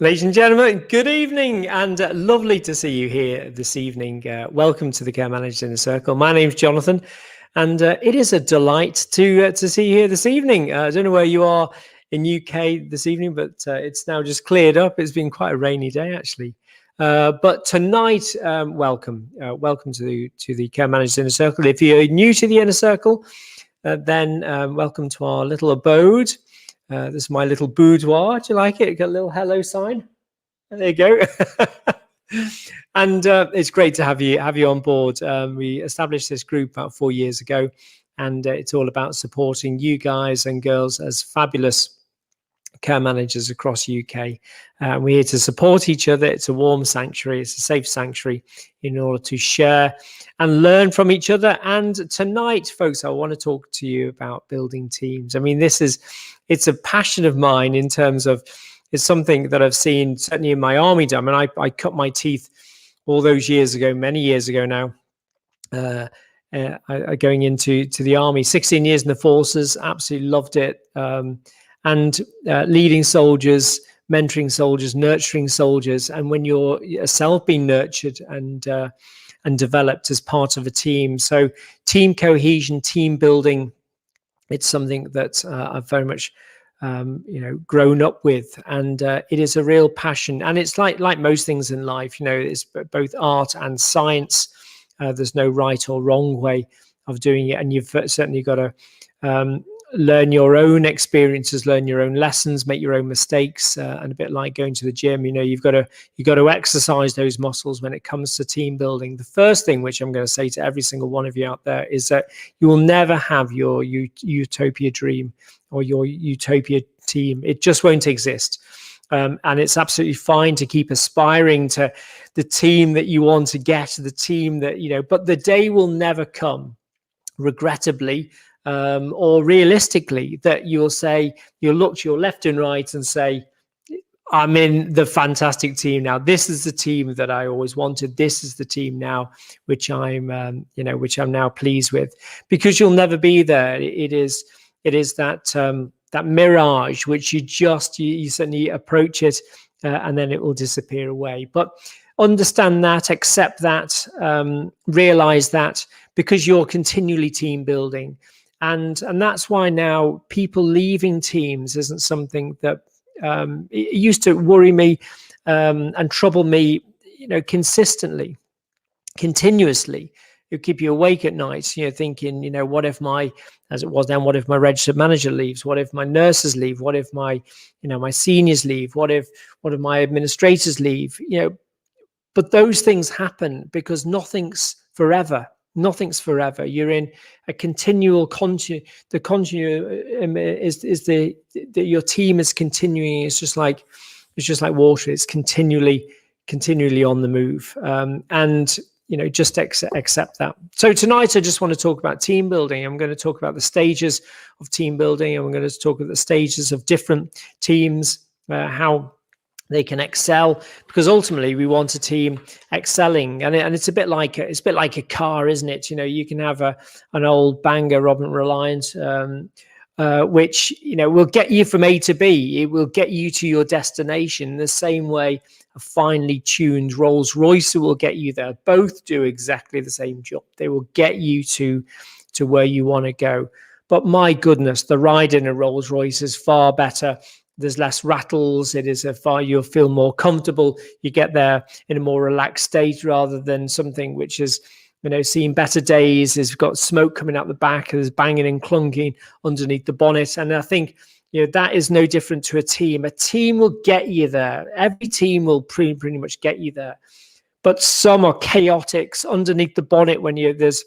Ladies and gentlemen, good evening, and lovely to see you here this evening. Welcome to the Care Managers Inner Circle. My name's Jonathan, and it is a delight to see you here this evening. I don't know where you are in UK this evening, but it's now just cleared up. It's been quite a rainy day, actually. But tonight, welcome to the Care Managers Inner Circle. If you're new to the Inner Circle, then welcome to our little abode. This is my little boudoir. Do you like it? Got a little hello sign. There you go. And it's great to have you on board. We established this group about 4 years ago, and it's all about supporting you guys and girls as fabulous care managers across UK. We're here to support each other. It's a warm sanctuary. It's a safe sanctuary in order to share and learn from each other. And tonight, folks, I want to talk to you about building teams. I mean, it's a passion of mine in terms of, it's something that I've seen certainly in my armydom. And I cut my teeth all those years ago, many years ago now, going into the army. 16 years in the forces, absolutely loved it. And leading soldiers, mentoring soldiers, nurturing soldiers. And when you're yourself being nurtured and developed as part of a team. So team cohesion, team building, it's something that I've very much grown up with, and it is a real passion. And it's like most things in life, it's both art and science. There's no right or wrong way of doing it, and you've certainly got to learn your own experiences, learn your own lessons, make your own mistakes, and a bit like going to the gym, you've got to exercise those muscles when it comes to team building. The first thing which I'm going to say to every single one of you out there is that you will never have your utopia dream or your utopia team. It just won't exist. And it's absolutely fine to keep aspiring to the team that you want to get, the team that, but the day will never come, regrettably, or realistically, that you'll look to your left and right and say, I'm in the fantastic team now. This is the team that I always wanted. This is the team now, which I'm now pleased with, because you'll never be there. It is that mirage, which you certainly approach it, and then it will disappear away. But understand that, accept that, realize that, because you're continually team building. And that's why now people leaving teams isn't something that it used to worry me and trouble me, consistently, continuously. It keep you awake at night, thinking, what if my registered manager leaves? What if my nurses leave? What if my seniors leave? What if my administrators leave? But those things happen because nothing's forever. Nothing's forever. You're in a continual the continuum is your team is continuing. It's just like water. It's continually on the move. And just accept that. So tonight I just want to talk about team building. I'm going to talk about the stages of team building, and we're going to talk about the stages of different teams, how they can excel, because ultimately we want a team excelling, and it's a bit like a car, isn't it? You can have an old banger Robin Reliant, which will get you from A to B. It will get you to your destination the same way a finely tuned Rolls Royce will get you there. Both do exactly the same job. They will get you to where you want to go. But my goodness, the ride in a Rolls Royce is far better. There's less rattles. You'll feel more comfortable. You get there in a more relaxed state, rather than something which is, seen better days. Has got smoke coming out the back. There's banging and clunking underneath the bonnet. And I think, that is no different to a team. A team will get you there. Every team will pretty much get you there. But some are chaotic underneath the bonnet when it's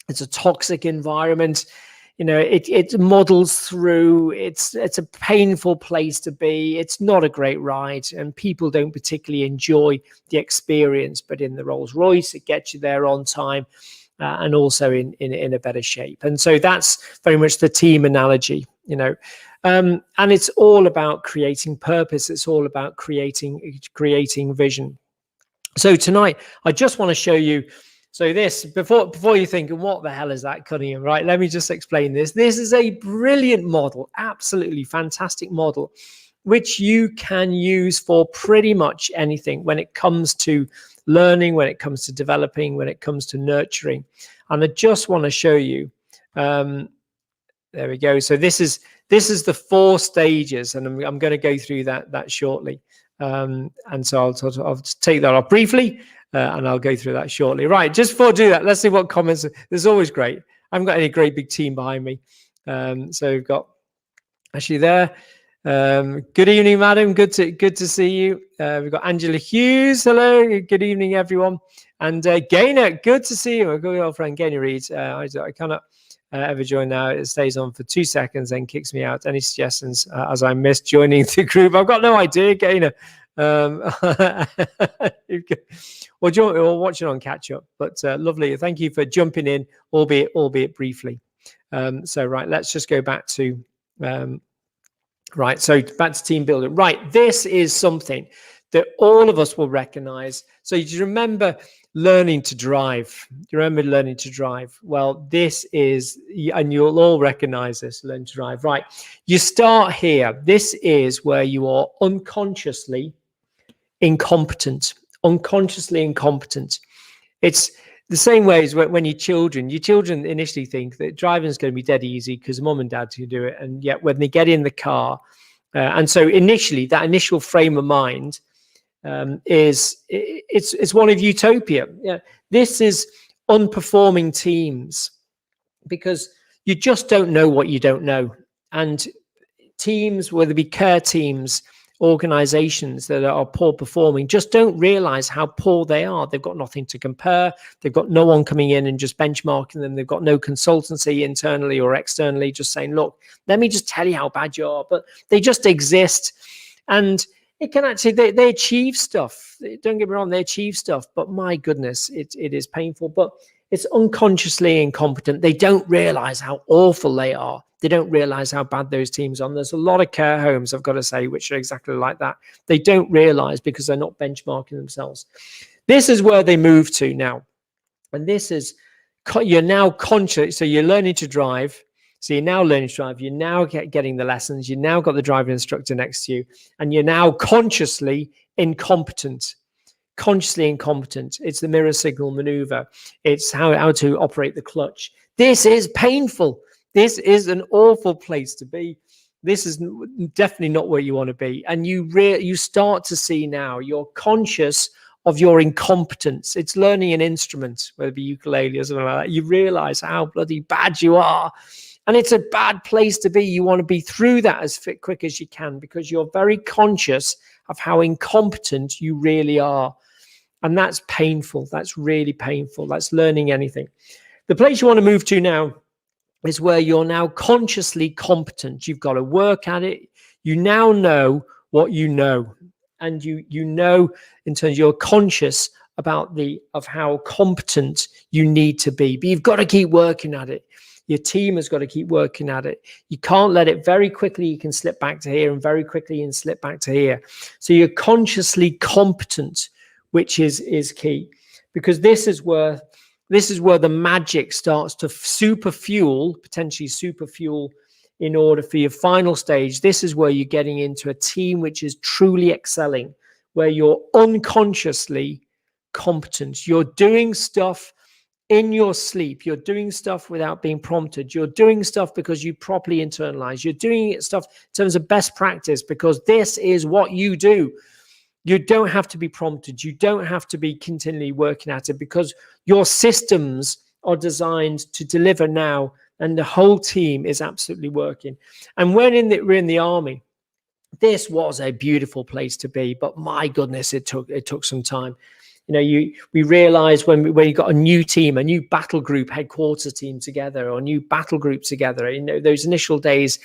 a toxic environment. It models through. It's a painful place to be. It's not a great ride, and people don't particularly enjoy the experience. But in the Rolls Royce, it gets you there on time, and also in a better shape. And so that's very much the team analogy, and it's all about creating purpose. It's all about creating vision. So tonight, I just want to show you. So this, before you think, what the hell is that, Continuum, right? Let me just explain this. This is a brilliant model, absolutely fantastic model, which you can use for pretty much anything when it comes to learning, when it comes to developing, when it comes to nurturing. And I just want to show you. There we go. So this is the 4 stages, and I'm going to go through that shortly. And so I'll just take that off briefly, and I'll go through that shortly. Right, just before I do that, let's see what comments. There's always great. I haven't got any great big team behind me. So we've got Ashley there. Good evening, madam. Good to see you. We've got Angela Hughes. Hello. Good evening, everyone. And Gaynor, good to see you. My good old friend Gaynor Reed. I cannot ever join now. It stays on for 2 seconds, then kicks me out. Any suggestions as I missed joining the group? I've got no idea, Gaynor. Well, do you want me all watching on catch up? But lovely. Thank you for jumping in, albeit briefly. So right, let's just go back to right. So back to team building. Right, this is something that all of us will recognize. So you remember learning to drive. You remember learning to drive? Well, this is, and you'll all recognize this, learn to drive. Right, you start here. This is where you are unconsciously incompetent. Unconsciously incompetent. It's the same way as when your children initially think that driving is going to be dead easy because mom and dad can do it, and yet when they get in the car, and so initially that initial frame of mind it's one of utopia. Yeah, this is unperforming teams because you just don't know what you don't know, and teams, whether it be care teams, organizations that are poor performing, just don't realize how poor they are. They've got nothing to compare. They've got no one coming in and just benchmarking them. They've got no consultancy internally or externally just saying, look, let me just tell you how bad you are. But they just exist, and it can actually, they achieve stuff. Don't get me wrong, they achieve stuff, but my goodness, it is painful. But it's unconsciously incompetent. They don't realize how awful they are. They don't realize how bad those teams are. And there's a lot of care homes, I've got to say, which are exactly like that. They don't realize because they're not benchmarking themselves. This is where they move to now. And this is, you're now conscious. So you're learning to drive. So you're now learning to drive. You're now getting the lessons. You've now got the driving instructor next to you. And you're now consciously incompetent. Consciously incompetent. It's the mirror signal maneuver. It's how to operate the clutch. This is painful. This is an awful place to be. This is definitely not where you want to be. And you start to see now you're conscious of your incompetence. It's learning an instrument, whether it be ukulele or something like that. You realize how bloody bad you are. And it's a bad place to be. You want to be through that as quick as you can because you're very conscious of how incompetent you really are. And that's painful. That's really painful. That's learning anything. The place you want to move to now is where you're now consciously competent. You've got to work at it. You now know what you know. And you know in terms you're conscious of how competent you need to be. But you've got to keep working at it. Your team has got to keep working at it. You can't let it very quickly. You can slip back to here and very quickly you can slip back to here. So you're consciously competent, which is key, because this is where the magic starts to potentially super fuel in order for your final stage. This is where you're getting into a team which is truly excelling, where you're unconsciously competent. You're doing stuff in your sleep. You're doing stuff without being prompted. You're doing stuff because you properly internalize. You're doing stuff in terms of best practice because this is what you do. You don't have to be prompted. You don't have to be continually working at it because your systems are designed to deliver now, and the whole team is absolutely working. And when we're in the army, this was a beautiful place to be, but my goodness, it took some time. You know, we realized when you got a new team, a new battle group headquarters team together, or a new battle group together, you know, those initial days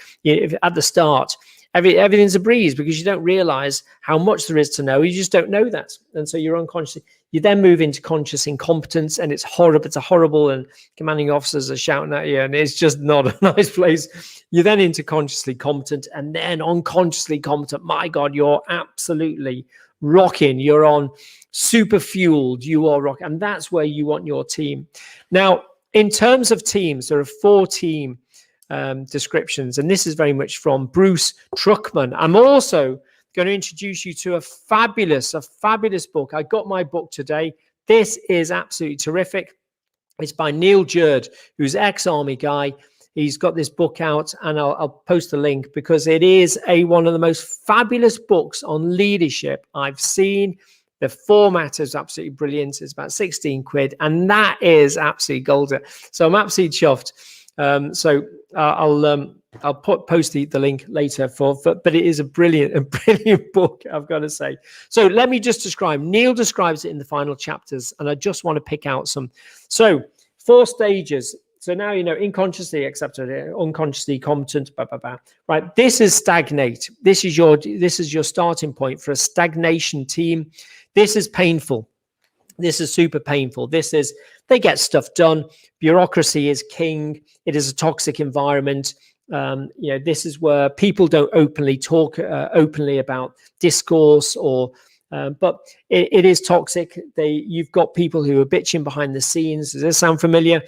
at the start, everything's a breeze because you don't realize how much there is to know. You just don't know that. And so you're unconscious. You then move into conscious incompetence, and it's horrible. It's a horrible, and commanding officers are shouting at you, and it's just not a nice place. You're then into consciously competent, and then unconsciously competent. My God, you're absolutely rocking. You're on super fueled. You are rocking. And that's where you want your team. Now, in terms of teams, there are 4 team descriptions. And this is very much from Bruce Truckman. I'm also going to introduce you to a fabulous book. I got my book today. This is absolutely terrific. It's by Neil Jerd, who's ex-army guy. He's got this book out, and I'll post the link because it is one of the most fabulous books on leadership I've seen. The format is absolutely brilliant. It's about 16 quid, and that is absolutely golden. So I'm absolutely chuffed. I'll post the link later but it is a brilliant book, I've got to say. So let me just describe. Neil describes it in the final chapters, and I just want to pick out some. So 4 stages. So now you know, unconsciously accepted, unconsciously competent, right? This is stagnate. This is your starting point for a stagnation team. This is painful. This is super painful. They get stuff done. Bureaucracy is king. It is a toxic environment. This is where people don't openly talk openly about discourse but it is toxic. You've got people who are bitching behind the scenes. Does this sound familiar?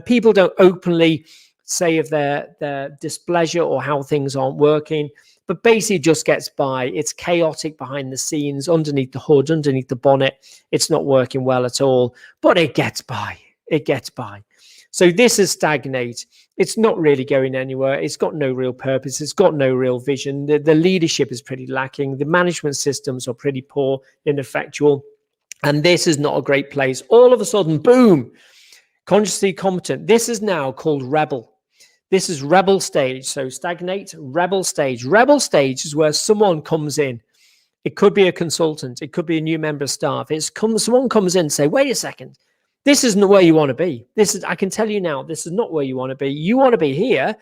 People don't openly say of their displeasure or how things aren't working, but basically just gets by. It's chaotic behind the scenes, underneath the hood, underneath the bonnet. It's not working well at all, but it gets by. So this is stagnate. It's not really going anywhere. It's got no real purpose. It's got no real vision. The leadership is pretty lacking. The management systems are pretty poor, ineffectual. And this is not a great place. All of a sudden, boom, consciously competent. This is now called rebel. This is rebel stage. So stagnate, rebel stage. Rebel stage is where someone comes in. It could be a consultant. It could be a new member of staff. Someone comes in and say, wait a second. This isn't where you want to be. I can tell you now, this is not where you want to be. You want to be here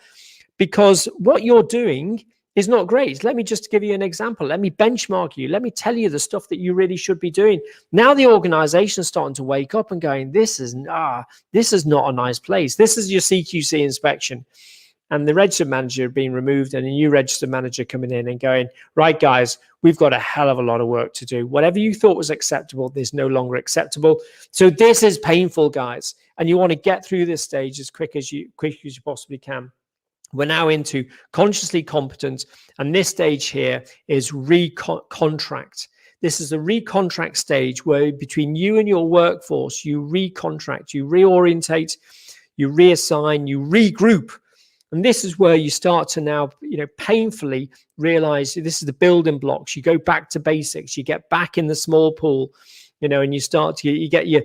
because what you're doing is not great. Let me just give you an example. Let me benchmark you. Let me tell you the stuff that you really should be doing. Now the organization is starting to wake up and going, this is not a nice place. This is your CQC inspection. And the registered manager being removed and a new registered manager coming in and going, right, guys, we've got a hell of a lot of work to do. Whatever you thought was acceptable is no longer acceptable. So this is painful, guys. And you want to get through this stage as quick as you possibly can. We're now into consciously competent. And this stage here is recontract. This is the recontract stage where between you and your workforce, you recontract, you reorientate, you reassign, you regroup. And this is where you start to now, painfully realize this is the building blocks. You go back to basics. You get back in the small pool, and you start to, you get your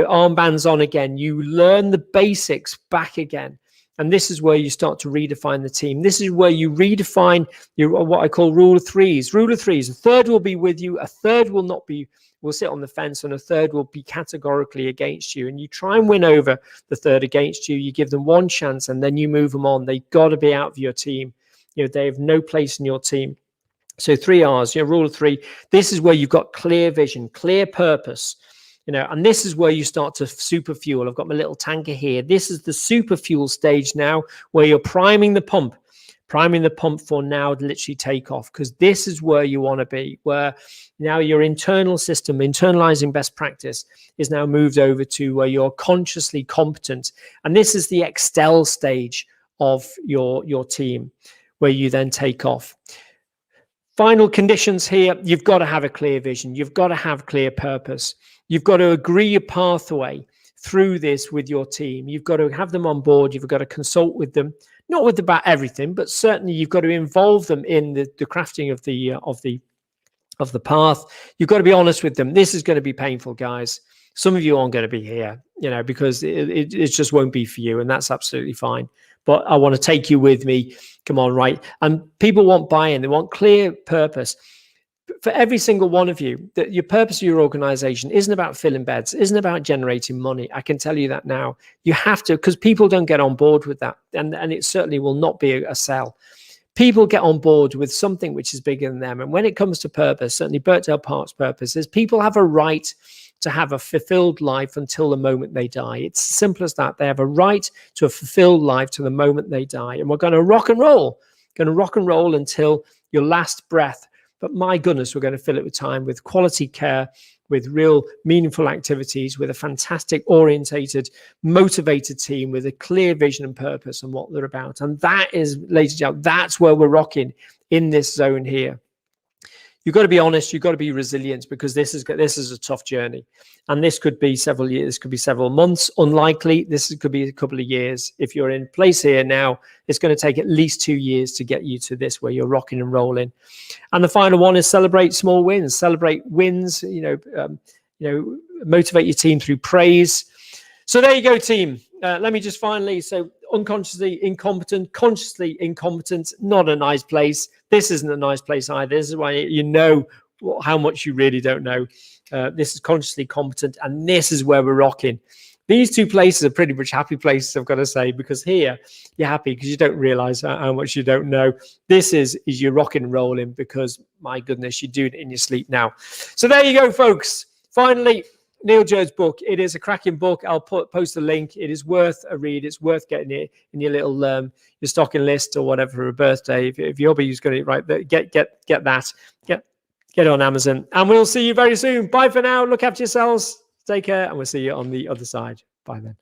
armbands on again. You learn the basics back again. And this is where you start to redefine the team. This is where you redefine what I call rule of threes. Rule of threes. A third will be with you. A third will not be. Will sit on the fence, and a third will be categorically against you. And you try and win over the third against you. You give them one chance, and then you move them on. They've got to be out of your team. They have no place in your team. So 3 R's, rule of 3. This is where you've got clear vision, clear purpose. And this is where you start to super fuel. I've got my little tanker here. This is the super fuel stage now, where you're priming the pump for now to literally take off, because this is where you want to be, where now your internal system, internalizing best practice, is now moved over to where you're consciously competent. And this is the Excel stage of your team, where you then take off. Final conditions here, you've got to have a clear vision. You've got to have clear purpose. You've got to agree a pathway through this with your team. You've got to have them on board. You've got to consult with them, not with about everything, but certainly you've got to involve them in the crafting of the path. You've got to be honest with them. This is going to be painful, guys. Some of you aren't going to be here, because it just won't be for you, and that's absolutely fine. But I want to take you with me. Come on, right? And people want buy-in. They want clear purpose. For every single one of you, that your purpose of your organization isn't about filling beds, isn't about generating money. I can tell you that now. You have to, because people don't get on board with that. And it certainly will not be a sell. People get on board with something which is bigger than them. And when it comes to purpose, certainly Birkdale Park's purpose is people have a right to have a fulfilled life until the moment they die. It's as simple as that. They have a right to a fulfilled life to the moment they die. And we're going to rock and roll until your last breath. But my goodness, we're going to fill it with time, with quality care, with real meaningful activities, with a fantastic orientated, motivated team with a clear vision and purpose on what they're about. And that is, ladies and gentlemen, that's where we're rocking in this zone here. You've got to be honest. You've got to be resilient, because this is a tough journey, and this could be several years, this could be several months. Unlikely, this could be a couple of years. If you're in place here now, it's going to take at least 2 years to get you to this, where you're rocking and rolling. And the final one is celebrate small wins. Celebrate wins. Motivate your team through praise. So there you go, team. Let me just finally, so unconsciously incompetent, consciously incompetent, not a nice place. This isn't a nice place either. This is why you know how much you really don't know. This is consciously competent, and this is where we're rocking. These two places are pretty much happy places, I've got to say, because here you're happy because you don't realize how much you don't know. This is you're rocking and rolling because, my goodness, you're doing it in your sleep now. So there you go, folks. Finally, Neil Jones' book. It is a cracking book. I'll post a link. It is worth a read. It's worth getting it in your little your stocking list or whatever for a birthday. If your hubby's got it right, get that. Get it on Amazon. And we'll see you very soon. Bye for now. Look after yourselves. Take care, and we'll see you on the other side. Bye then.